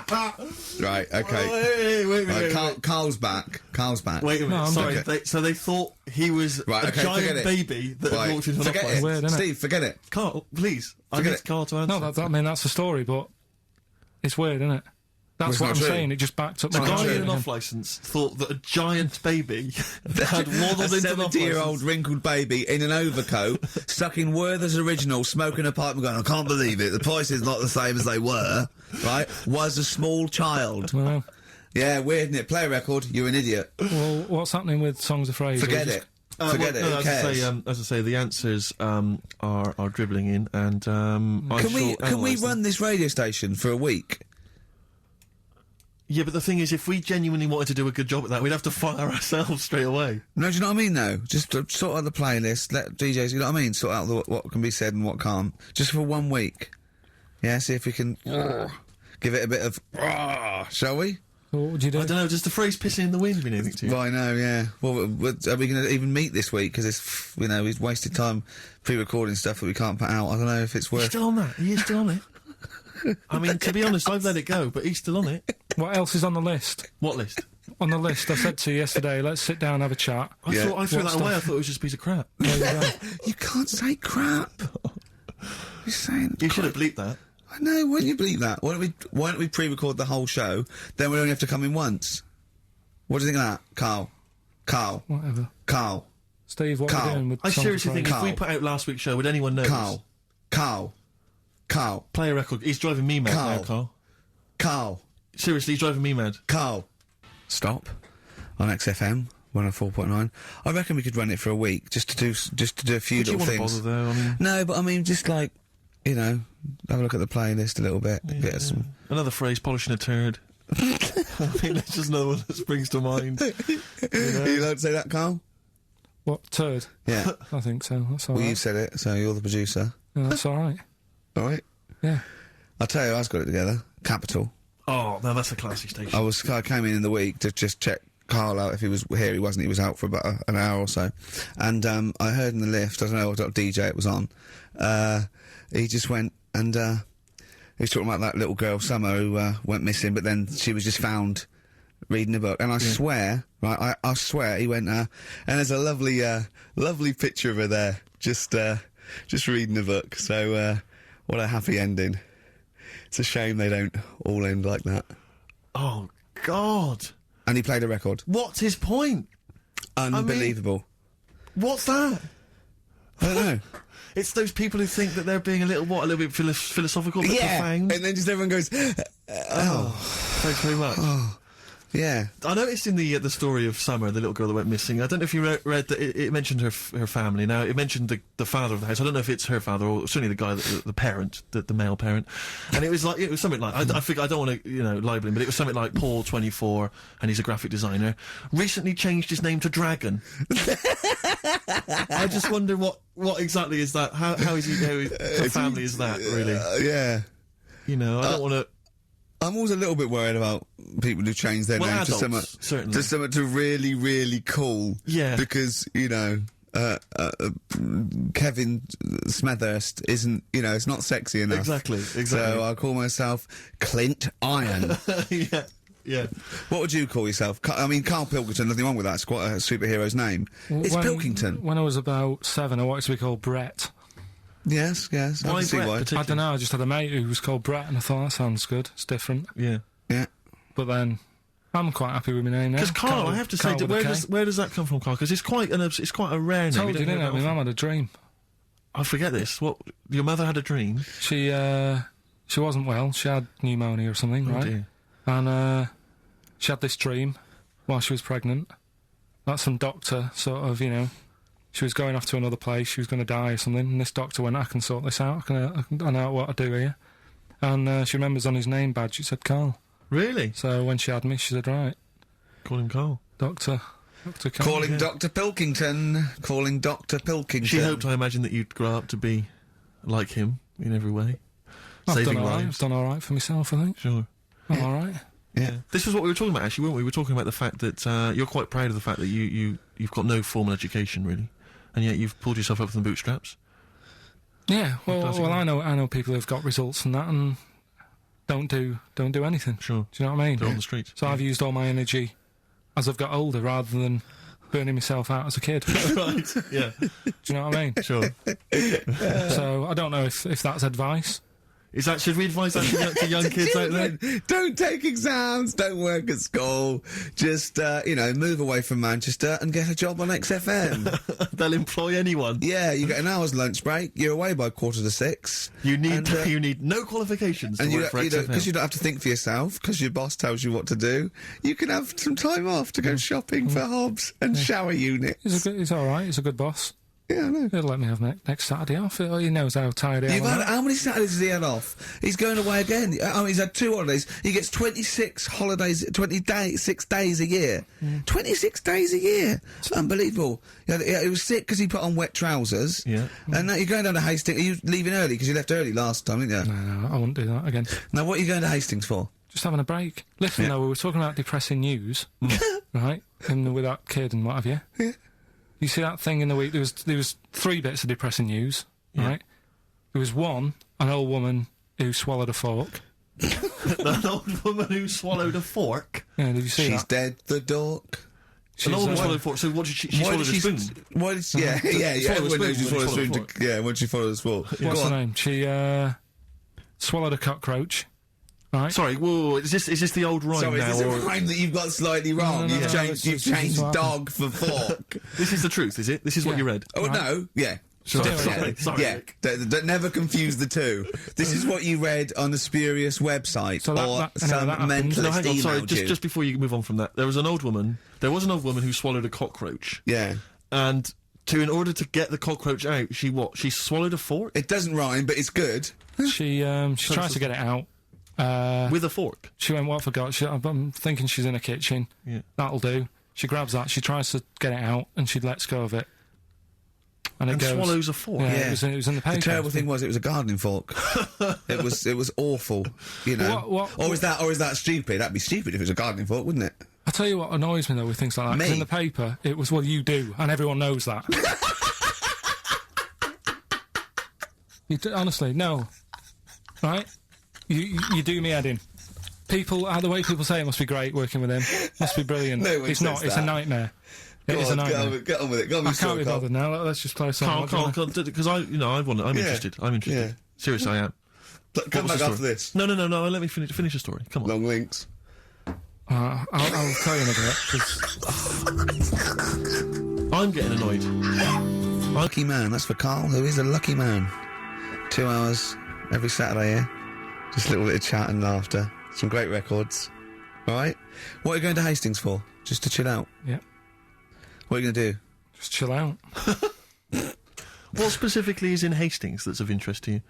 Right, okay. Wait. Carl's back. Wait a minute, No, I'm sorry. okay. So they thought he was a forget giant it. baby that had walked into an Forget office. it. Weird, innit? Steve, forget it. Carl, please. I Forget need it. Carl to answer. No, I mean, that's the story, but it's weird, isn't it? That's Well, what it's I'm not true. saying, it just backed up The my guy theory in an again. off-licence thought that a giant baby had waddled A into an 70-year-old off-licence. wrinkled baby in an overcoat, stuck in Werther's Original, smoking a pipe and going, I can't believe it, the price is not the same as they were, right, was a small child. Well, Yeah, weird, isn't it? Play a record, you're an idiot. well, what's happening with Songs of Phrase? Forget Just- it. Forget it, No, who as cares? I say, the answers are dribbling in, and I Can we shall analyse them. run this radio station for a week? Yeah, but the thing is, if we genuinely wanted to do a good job at that, we'd have to fire ourselves straight away. No, do you know what I mean, though? Just sort out the playlist, let DJs, you know what I mean? Sort out what can be said and what can't. Just for 1 week. Yeah, see if we can give it a bit of, shall we? What would you do? I don't know, does the phrase pissing in the wind mean anything to you? Well, I know, yeah. Well, are we going to even meet this week? Because it's, you know, we've wasted time pre-recording stuff that we can't put out. I don't know if it's He's worth... still on that? He is still on it? I mean, to be honest, I've let it go, but he's still on it. What else is on the list? What list? On the list, I said to you yesterday, let's sit down and have a chat. I Yeah. thought I threw What that away. stuff? I thought it was just a piece of crap. There you go. You can't say crap. You're saying... You should have bleeped that. I know, why don't you believe that? Why don't we pre-record the whole show, then we only have to come in once? What do you think of that, Carl? Whatever. Carl. Steve, what are Carl, we doing with I Songs of seriously think Phrase? if we Carl. put out last week's show, would anyone notice? Carl. Play a record. He's driving me mad now, Carl. Carl. Seriously, he's driving me mad. Carl. Stop. On XFM 104.9. I reckon we could run it for a week, just to do a few Would you little want to things. bother though? I mean, No, but I mean, just like, you know, have a look at the playlist a little bit. Get us some... another phrase, polishing a turd. I think that's just another one that springs to mind. You allowed to say that, Carl? What, turd? Yeah. I think so, that's Well, you alright. said it, so you're the producer. Yeah, that's alright. All right. Yeah. I'll tell you, I got it together. Capital. Oh, now that's a classic station. I came in the week to just check Carl out if he was here. He wasn't. He was out for about an hour or so. And I heard in the lift, I don't know what DJ it was on, he just went and he was talking about that little girl, Summer, who went missing, but then she was just found reading a book. And I swear, right, I swear, he went, and there's a lovely picture of her there, just reading a book. So, what a happy ending. It's a shame they don't all end like that. Oh, God. And he played a record. What's his point? Unbelievable. What's that? I don't know. It's those people who think that they're being a little bit philosophical, but profound. And then just everyone goes, Thanks very much. yeah. I noticed in the story of Summer, the little girl that went missing, I don't know if you read that it mentioned her family. Now, it mentioned the father of the house. I don't know if it's her father or certainly the guy, the parent, the male parent. And it was something like, I think I don't want to, libel him, but it was something like Paul, 24, and he's a graphic designer, recently changed his name to Dragon. I just wonder what exactly is that? How is he, her family is that, really? Yeah. I don't want to... I'm always a little bit worried about people who change their name to something really, really cool. Yeah. Because, Kevin Smethurst isn't, it's not sexy enough. Exactly. So I call myself Clint Iron. Yeah. What would you call yourself? Karl Pilkington, nothing wrong with that. It's quite a superhero's name. It's Pilkington. When I was about 7, I wanted to be called Brett. Yes. I can see why. I don't know, I just had a mate who was called Brett, and I thought, that sounds good, it's different. Yeah. But then, I'm quite happy with my name now. Because Karl, I have to say, where does that come from, Karl? Because it's quite a rare name. I told you, didn't I? My mum had a dream. I forget this. What? Your mother had a dream? She wasn't well, she had pneumonia or something, right? Dear. And, she had this dream while she was pregnant. That some doctor, sort of, she was going off to another place, she was going to die or something, and this doctor went, I can sort this out, I know what to do here. And she remembers on his name badge, it said Karl. Really? So when she had me, she said, right. Call him Karl. Dr. Karl. Calling Dr. Pilkington. Calling Dr. Pilkington. She hoped, I imagine, that you'd grow up to be like him in every way. I've done all right for myself, I think. Sure. I'm all right. Yeah. This was what we were talking about, actually, weren't we? We were talking about the fact that you're quite proud of the fact that you've got no formal education, really, and yet you've pulled yourself up from the bootstraps. Yeah, well, I know people who've got results from that and don't do anything. Sure. Do you know what I mean? They're on the streets. So I've used all my energy as I've got older rather than burning myself out as a kid. Right, yeah. Do you know what I mean? Sure. So I don't know if that's advice. Should we advise that to young kids out there? Don't take exams, don't work at school, just, move away from Manchester and get a job on XFM. They'll employ anyone. Yeah, you get an hour's lunch break, you're away by 5:45. You need no qualifications to work for XFM. Because you don't have to think for yourself, because your boss tells you what to do, you can have some time off to go shopping for hobs and shower units. He's alright, he's a good boss. Yeah, I know. He'll let me have next Saturday off. He knows how tired I am. How many Saturdays has he had off? He's going away again. He's had 2 holidays. He gets 26 holidays, 6 days a year. 26 days a year. It's unbelievable. He was sick because he put on wet trousers. Yeah. And now you're going down to Hastings. Are you leaving early? Because you left early last time, didn't you? No, I wouldn't do that again. Now, what are you going to Hastings for? Just having a break. Listen, though, we were talking about depressing news, right? And with that kid and what have you. Yeah. You see that thing in the week? There was 3 bits of depressing news, right? There was one, an old woman who swallowed a fork. An old woman who swallowed a fork? Yeah, did you see She's that? dead, the dork. An old woman swallowed a fork, so what did she swallowed a spoon? Why did she... Yeah, everyone knows she swallowed a spoon. Yeah, when she swallowed a spoon. What's her name? She, swallowed a cockroach. Right. Sorry, whoa, is this the old rhyme now? Is this a rhyme that you've got slightly wrong? No, you've changed dog for fork. This is the truth, is it? This is what you read? Oh, no, yeah. Sorry. Yeah, never confuse the two. This is what you read on a spurious website or some mentalist hang on, sorry, emailed you. just before you move on from that, there was an old woman who swallowed a cockroach. Yeah. And in order to get the cockroach out, she swallowed a fork? It doesn't rhyme, but it's good. She tries to get it out. With a fork? She went, what forgot? I'm thinking she's in a kitchen. Yeah. That'll do. She grabs that, she tries to get it out, and she lets go of it. And goes, swallows a fork? Yeah, it was in the paper. The terrible thing was, it was a gardening fork. it was awful, you know. Or is that stupid? That'd be stupid if it was a gardening fork, wouldn't it? I tell you what annoys me, though, with things like that. 'Cause in the paper, it was, well, you do, and everyone knows that. Honestly, no. Right? You do me head in. The way people say it must be great working with him. Must be brilliant. No, it's not. It's a nightmare. It is a nightmare. Get on with it. I can't be bothered now. Let's just play a song. Because I'm interested. I'm interested. Yeah. Seriously, I am. Come back after this. No. Let me finish the story. Come on. Long links. I'll tell you in a bit. I'm getting annoyed. Lucky man, that's for Karl, who is a lucky man. 2 hours every Saturday here. Just a little bit of chat and laughter. Some great records. Alright? What are you going to Hastings for? Just to chill out? Yeah. What are you going to do? Just chill out. What specifically is in Hastings that's of interest to you?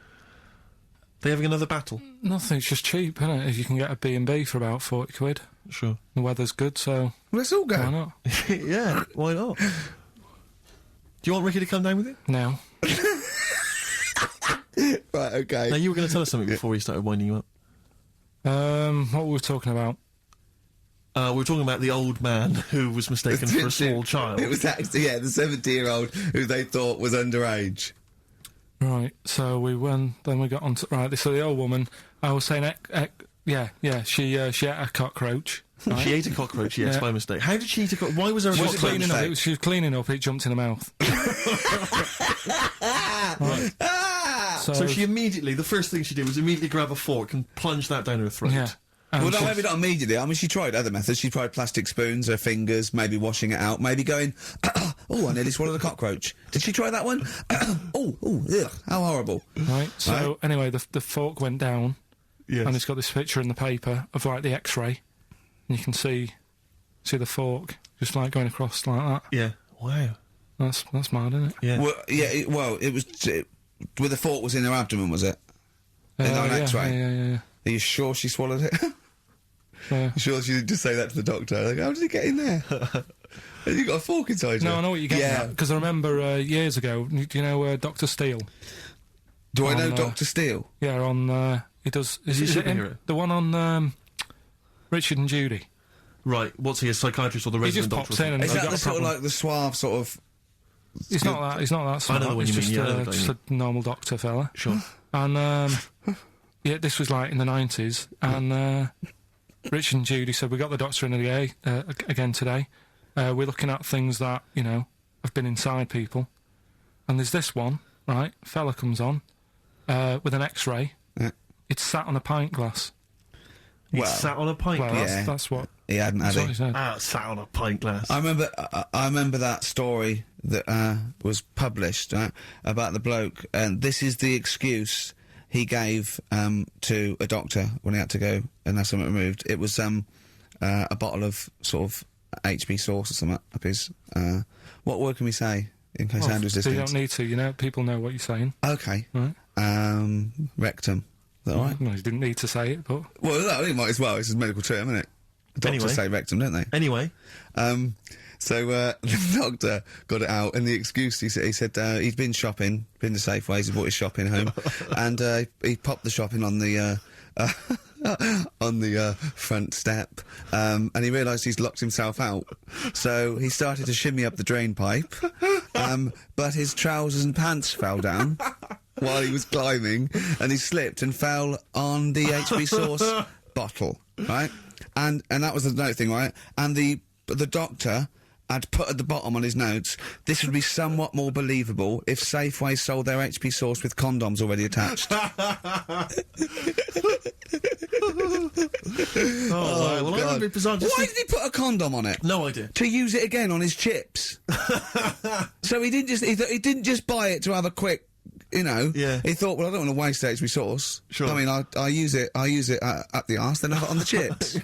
They having another battle? Nothing, it's just cheap, isn't it? If you can get a B&B for about 40 quid. Sure. The weather's good, so Let's all go. why not? Yeah, why not? Do you want Ricky to come down with you? No. Right, okay. Now, you were going to tell us something before we started winding you up. What were we talking about? We were talking about the old man who was mistaken for a small child. It was actually, the 70-year-old who they thought was underage. Right, so we went, then we got on to, right, so the old woman, I was saying, she ate a cockroach. Right? She ate a cockroach, yes, by mistake. How did she eat a cockroach? Why was there a She was cockroach? cleaning up, she was cleaning up, it jumped in her mouth. Right. So she immediately, the first thing she did was immediately grab a fork and plunge that down her throat. Yeah. Well, no, maybe not immediately. I mean, she tried other methods. She tried plastic spoons, her fingers, maybe washing it out, maybe going, oh, I nearly swallowed a cockroach. Did she try that one? Ugh, how horrible. Right, so anyway, the fork went down, Yes. and it's got this picture in the paper of, like, the X-ray, and you can see the fork just, like, going across like that. Yeah. Wow. That's mad, isn't it? Yeah. Well, it was... where the fork was in her abdomen, was it? On X-ray? Yeah. Are you sure she swallowed it? Yeah. Sure she didn't just say that to the doctor? Like, how did it get in there? Have you got a fork inside you? No, I know what you're getting at, because I remember years ago, do you know Dr. Steele? Do I know on, Dr. Steele? Yeah, on, he does... Is he a it him? superhero? The one on, Richard and Judy. Right. What's he, a psychiatrist or the He resident just doctor? pops in and Is he's that got the a sort of problem. like the suave sort of... He's not that smart. I know the one He's you just, mean, yeah, I know just what a normal doctor fella. Sure. And, yeah, this was like in the 90s, and Richard and Judy said, we got the doctor in again today. We're looking at things that, you know, have been inside people. And there's this one, right? Fella comes on with an X-ray. Yeah. It's sat on a pint glass. He Well, sat on a pint Well, glass. that's what... He hadn't, had That's what he he? said. Sat on a pint glass. I remember that story that was published about the bloke, and this is the excuse he gave to a doctor when he had to go and have something removed. It was a bottle of sort of HB sauce or something up his... what word can we say in case Andrew's So listening? you don't need to, you know, people know what you're saying. Okay. Right. Rectum. Is that all right? No, you didn't need to say it, but... Well, no, he might as well. It's a medical term, isn't it? Doctors Anyway. say rectum, don't they? Anyway. So the doctor got it out, and the excuse he said he'd been shopping, been to Safeways, he brought his shopping home, and he popped the shopping on the front step, and he realised he's locked himself out. So he started to shimmy up the drain pipe, but his trousers and pants fell down while he was climbing, and he slipped and fell on the HB sauce bottle, right? And that was the note thing, right? And the doctor had put at the bottom on his notes, this would be somewhat more believable if Safeway sold their HP sauce with condoms already attached. Wow. Well, I remember it bizarre. Why did he put a condom on it? No idea. To use it again on his chips. So he didn't just buy it to have a quick, you know. Yeah. He thought, well, I don't want to waste HP sauce. Sure. I mean, I use it at the arse, then have it on the chips.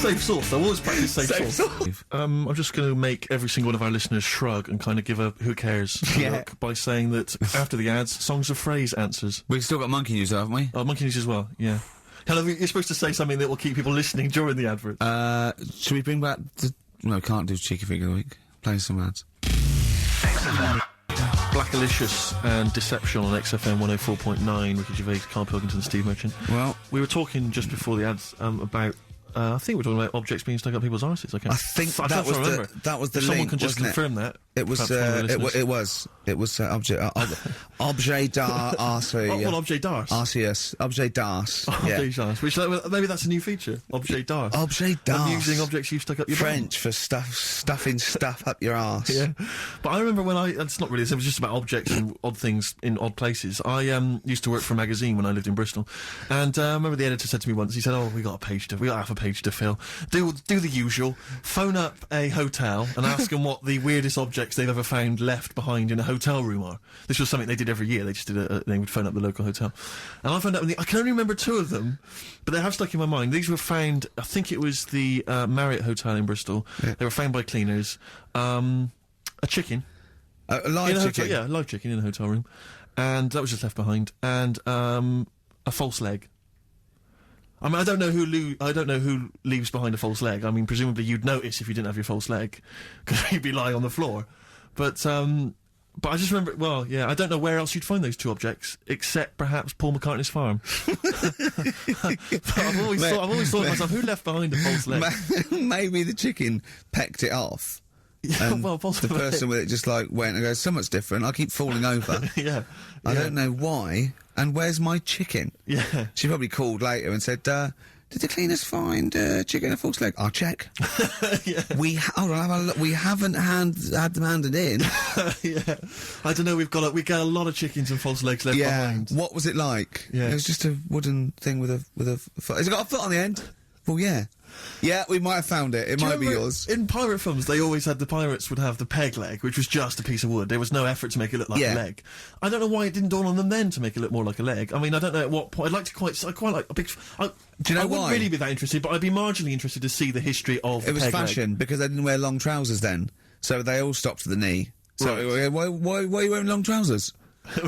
Safe sauce. I always practice safe Safe sauce. sauce. I'm just going to make every single one of our listeners shrug and kind of give a who cares look by saying that after the ads, Songs of Phrase answers. We've still got monkey news, haven't we? Oh, Monkey News as well, yeah. Hello, you're supposed to say something that will keep people listening during the advert. Should we bring back the... No, can't do Cheeky Figure of the Week. Playing some ads. Blackalicious and Deception on XFM 104.9, Ricky Gervais, Karl Pilkington, Steve Merchant. Well, We were talking just before the ads about... I think we were talking about objects being stuck up people's arses. I think that was the If someone link, can just wasn't it? confirm that. It was perhaps one of the listeners. it was objet d'art What objet d'art? RCS objet d'art. Objet d'art. Which maybe that's a new feature. Objet d'art. Objet d'art. I'm using objects you've stuck up your French for stuffing stuff up your arse. Yeah, but I remember when it's not really, it was just about objects and odd things in odd places. I used to work for a magazine when I lived in Bristol, and I remember the editor said to me once, he said, oh, we got half a page to fill. Do the usual. Phone up a hotel and ask them what the weirdest objects they've ever found left behind in a hotel room are. This was something they did every year. They just they would phone up the local hotel. And I found out, I can only remember 2 of them, but they have stuck in my mind. These were found, I think it was the Marriott Hotel in Bristol. Yeah. They were found by cleaners. A chicken. A live chicken? Yeah, a live chicken in a hotel room. And that was just left behind. And a false leg. I mean, I don't know who leaves behind a false leg. I mean, presumably you'd notice if you didn't have your false leg, because you'd be lying on the floor. But I just remember, well, yeah, I don't know where else you'd find those 2 objects, except perhaps Paul McCartney's farm. But I've always thought to myself, who left behind a false leg? Maybe the chicken pecked it off. Yeah, well, possibly. The person with it just like went and goes, so much different, I keep falling over. Yeah. I don't know why, and where's my chicken? Yeah. She probably called later and said, did the cleaners find chicken and a false leg? I'll check. Yeah. Hold on, have a look. We haven't had them handed in. Yeah. I don't know, we get a lot of chickens and false legs left behind. What was it like? Yeah. It was just a wooden thing with a foot. Has it got a foot on the end? Well, yeah. Yeah, we might have found it. It might be yours. In pirate films, they always had the pirates would have the peg leg, which was just a piece of wood. There was no effort to make it look like a leg. I don't know why it didn't dawn on them then to make it look more like a leg. I mean, I don't know at what point. I quite like a big. Do you know I why? wouldn't really be that interested, but I'd be marginally interested to see the history of. It was peg fashion leg. because they didn't wear long trousers then, so they all stopped at the knee. So why are you wearing long trousers?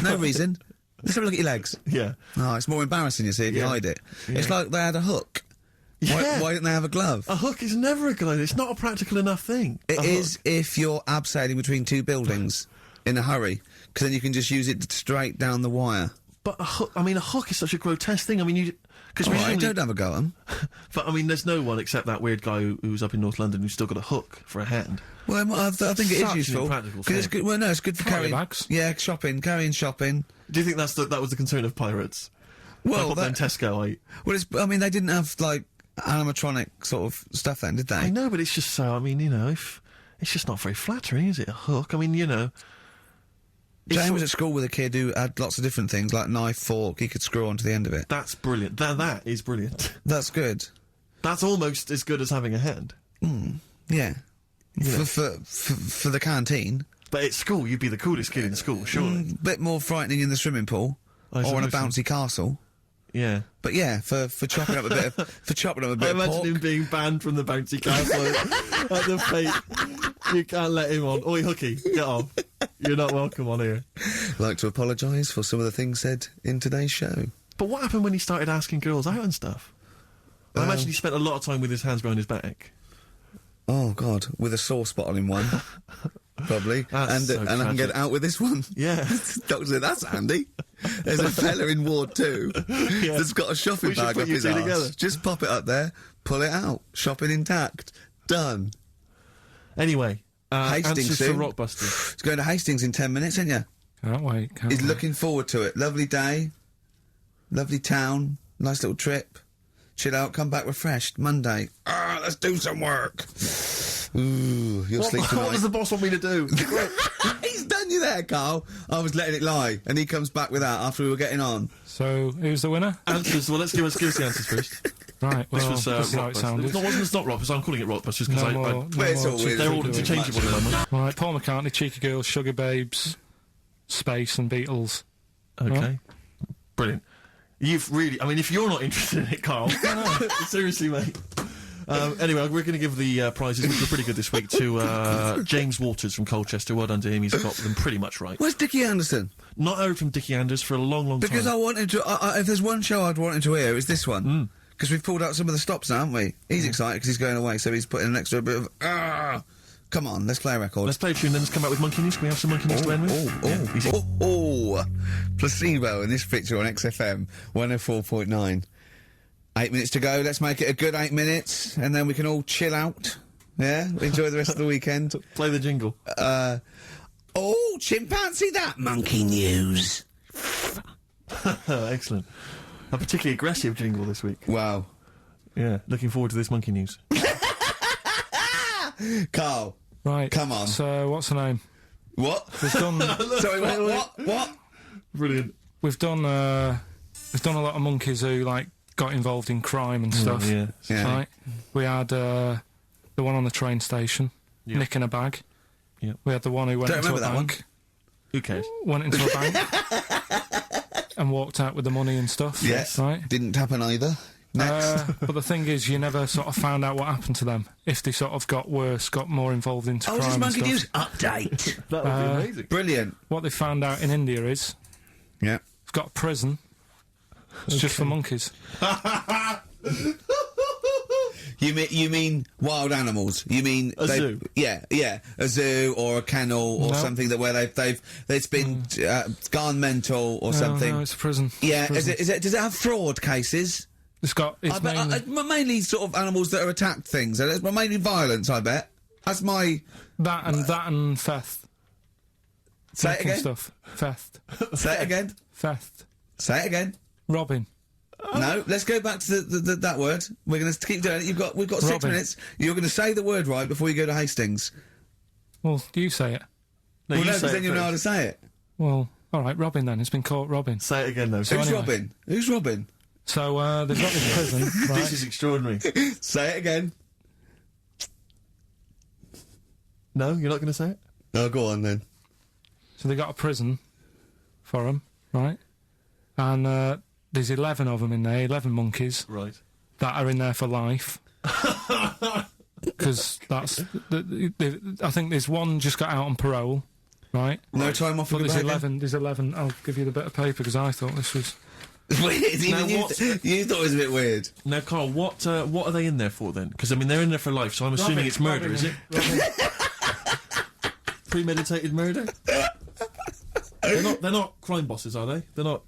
No reason. Let's have a look at your legs. Yeah. Oh, it's more embarrassing, you see, if you hide it. Yeah. It's like they had a hook. Yeah. Why didn't they have a glove? A hook is never a good idea. It's not a practical enough thing. It is if you're abseiling between 2 buildings in a hurry, because then you can just use it straight down the wire. But a hook is such a grotesque thing. I mean, because I don't have a go at 'em. But I mean, there's no one except that weird guy who was up in North London who's still got a hook for a hand. Well, I think it is useful. Because it's good. Well, no, it's good for carrying bags. Yeah, carrying shopping. Do you think that was the concern of pirates? Well, then Tesco. I mean, they didn't have like animatronic sort of stuff then, did they? I know, but it's just so. I mean, if it's just not very flattering, is it? A hook. I mean, Jane was at school with a kid who had lots of different things, like knife, fork, he could screw onto the end of it. That's brilliant. That is brilliant. That's good. That's almost as good as having a hand. Yeah. For the canteen. But at school, you'd be the coolest kid in school, surely. Bit more frightening in the swimming pool. Or in a bouncy castle. Yeah. But yeah, for chopping up a bit of I imagine pork. him being banned from the bouncy castle at the fate. You can't let him on. Oi, hooky, get off. You're not welcome on here. Like to apologise for some of the things said in today's show. But what happened when he started asking girls out and stuff? I imagine he spent a lot of time with his hands behind his back. Oh, God, with a sore spot on him one. Probably. That's so and I can get out with this one. Yeah. Doctor said, that's handy. There's a fella in Ward 2 that's got a shopping bag up his arse. Together. Just pop it up there, pull it out. Shopping intact. Done. Anyway, Hastings answers soon. for Rockbusters. He's going to Hastings in 10 minutes, isn't you? Can't wait. He's looking forward to it. Lovely day. Lovely town. Nice little trip. Chill out, come back refreshed. Monday. Let's do some work. Ooh, you'll sleep tonight. What does the boss want me to do? He's done you there, Carl. I was letting it lie, and he comes back with that after we were getting on. So, who's the winner? Answers. Well, let's give us the answers first. Right, well, This was how it sounded. It's not Rockbusters. I'm calling it Rockbusters because It's all weird. they're all interchangeable at the moment. Right, Paul McCartney, Cheeky Girls, Sugar Babes, Space and Beatles. Okay. Brilliant. You've really... I mean, if you're not interested in it, Carl... Seriously, mate. Anyway, we're going to give the prizes, which were pretty good this week, to James Waters from Colchester. Well done to him. He's got them pretty much right. Where's Dickie Anderson? Not heard from Dickie Anders for a long, long time. Because I wanted to... if there's one show I'd wanted to hear, it's this one. Because we've pulled out some of the stops now, haven't we? He's excited because he's going away, so he's putting an extra bit of... Come on, let's play a record. Let's play a tune, then let's come back with Monkey News. Can we have some Monkey News to end with? Placebo in this picture on XFM 104.9. 8 minutes to go. Let's make it a good 8 minutes, and then we can all chill out. Yeah? Enjoy the rest of the weekend. Play the jingle. Chimpanzee that Monkey News. Excellent. A particularly aggressive jingle this week. Wow. Yeah, looking forward to this Monkey News. Carl. Right. Come on. So, what's the name? What? We've done... Sorry, what? Brilliant. We've done a lot of monkeys who, like, got involved in crime and stuff. Yeah. Right? We had the one on the train station, nicking a bag. Yeah. We had the one who went into a bank. Who cares? Went into a bank and walked out with the money and stuff. Yes. Right? Didn't happen either. Next. But the thing is, you never sort of found out what happened to them. If they sort of got worse, got more involved into crime this and monkey stuff. news update. That would be amazing. Brilliant. What they found out in India is Yeah. it's got a prison. It's just for monkeys. You mean wild animals? You mean A zoo? Yeah, a zoo or a kennel or No. something that where they've been gone mental or something. No, it's a prison. Yeah, It's a prison. is it? Does it have fraud cases? It's got. It's Mainly sort of animals that are attacked things. It's mainly violence. I bet. That's my. that and theft. Say it Making again. Stuff. Theft. Say it again. Theft. Say it again. Robbing. No, let's go back to that word. We're going to keep doing it. We've got 6 Robbing. minutes. You're going to say the word right before you go to Hastings. Well, you say it. No, Well, you no, say because then it you'll know how to first. say it. Well, all right. Robbing then. It's been caught robbing. Say it again, though. So Who's anyway. Robin? Who's Robin? So they've got this prison. Right? This is extraordinary. Say it again. No, you're not going to say it? Oh, go on then. So they got a prison for them, right? And there's 11 of them in there, 11 monkeys Right. that are in there for life. Because that's... I think there's one just got out on parole, right? No time off for But the there's behaviour? 11. There's 11. I'll give you the bit of paper because I thought this was... Weird. Even Now, you thought it was a bit weird. Now, Carl, what are they in there for, then? Because, I mean, they're in there for life, so I'm assuming it's murder, is it? Premeditated murder? They're not crime bosses, are they? They're not...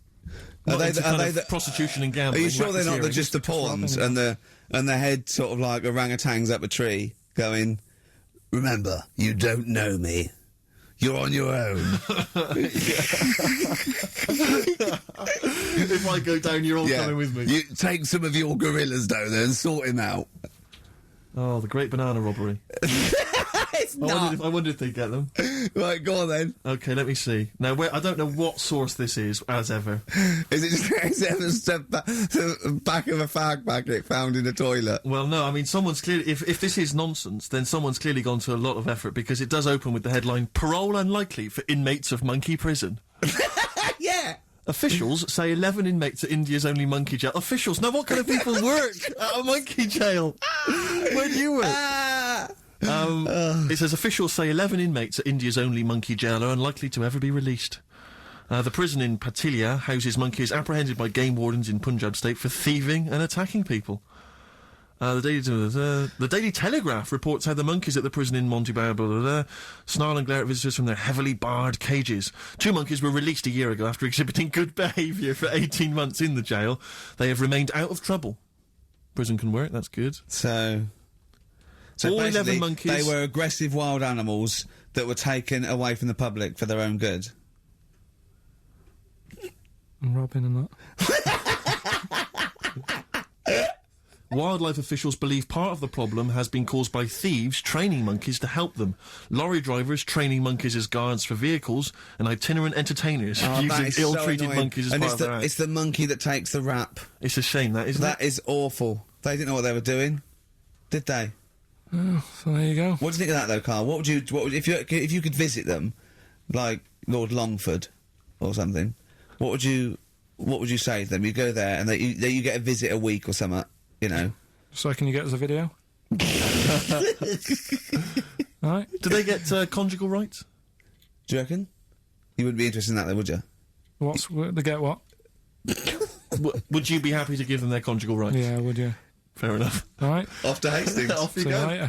Are they into the- kind are of they the- prostitution and Are gambling? you sure they're not racketeering? just the pawns and the head sort of like orangutans up a tree going, remember, you don't know me. You're on your own. If I go down, you're all coming with me. You take some of your gorillas down there and sort him out. Oh, the great banana robbery. It's not. I wonder if they get them. Right, go on then. Okay, let me see. Now, I don't know what source this is, as ever. Is it just the back of a fag packet found in a toilet? Well, no, I mean, someone's clearly... If this is nonsense, then someone's clearly gone to a lot of effort, because it does open with the headline, Parole Unlikely for Inmates of Monkey Prison. Yeah. Officials say 11 inmates at India's only monkey jail. Officials? Now, what kind of people work at a monkey jail? Where do you work? It says officials say 11 inmates at India's only monkey jail are unlikely to ever be released. The prison in Patilia houses monkeys apprehended by game wardens in Punjab state for thieving and attacking people. The Daily Telegraph reports how the monkeys at the prison in Montevideo snarl and glare at visitors from their heavily barred cages. 2 monkeys were released a year ago after exhibiting good behaviour for 18 months in the jail. They have remained out of trouble. Prison can work, that's good. So all 11 basically, monkeys- they were aggressive wild animals that were taken away from the public for their own good. And robbing and that. Wildlife officials believe part of the problem has been caused by thieves training monkeys to help them. Lorry drivers training monkeys as guards for vehicles, and itinerant entertainers Oh, that using is so ill-treated annoying. monkeys as and part it's of their act. it's the monkey that takes the rap. It's a shame, that, isn't That it? is awful. They didn't know what they were doing, did they? So there you go. What do you think of that, though, Carl? What would if you could visit them, like Lord Longford or something? What would you say to them? You go there and you get a visit a week or something, you know. So can you get us a video? All right. Do they get conjugal rights? Do you reckon? You wouldn't be interested in that, though, would you? They get what? Would you be happy to give them their conjugal rights? Yeah, would you? Fair enough. All right. Off to Hastings. Off you See you go. later.